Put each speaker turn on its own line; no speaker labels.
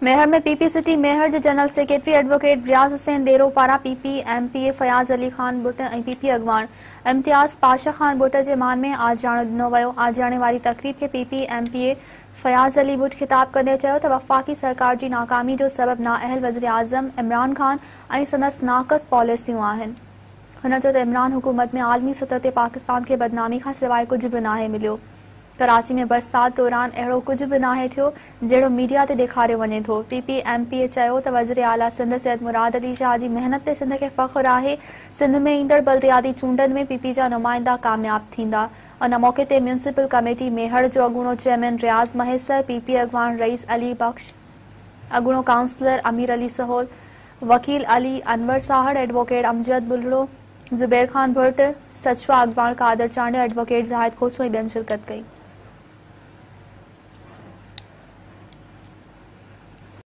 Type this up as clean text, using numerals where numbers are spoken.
मेहर में PP city मेहर के general secretary advocate रियाज हुसैन डेरो पारा PP MPa Fayaz Ali Khan बुट और पीपी अगवान इम्तियाज पाशा खान बुट के मान में आज जानो दिनो वो। आज जाने वाली तकरीब के पीपी एमपीए फयाज अली बुट खिताब कंदे चयो वफाकी सरकार की नाकामी जो सबब नाअहल वज़ीर आज़म इमरान खान और संदस नाक़स पॉलिसियूं आहिनि। हुन चयो इमरान हुकूमत में आलमी सतह ते पाकिस्तान के बदनामी का सिवाय कुछ भी नाहे मिलियो। कराची में बरसात दौरान अड़ो कुछ भी नाहे थियो जड़ो मीडिया ते ॾेखारियो वञे थो। पीपी एमपीए चयो वज़ीर आला सिंध सैयद मुराद अली शाह जी मेहनत ते सिंध के फ़ख्र आहे। सिंध में ईंदड़ बल्दियाती चूंडन में पीपी जा नुमाइंदा कामयाब थींदा। उन मौके ते म्यूनिसिपल कमेटी मेहर जो अगूणो चेयरमैन रियाज महेसर, पीपी अगवान रईस अली बख्श, अगूणो काउंसलर अमीर अली सहोल, वकील अली अनवर साहड़, एडवोकेट अमजद बुलड़ो, जुबैर खान भट्ट, सचवा अगवान कादर चांडे, एडवोकेट जाहिद खोसो बेन शिरकत कई।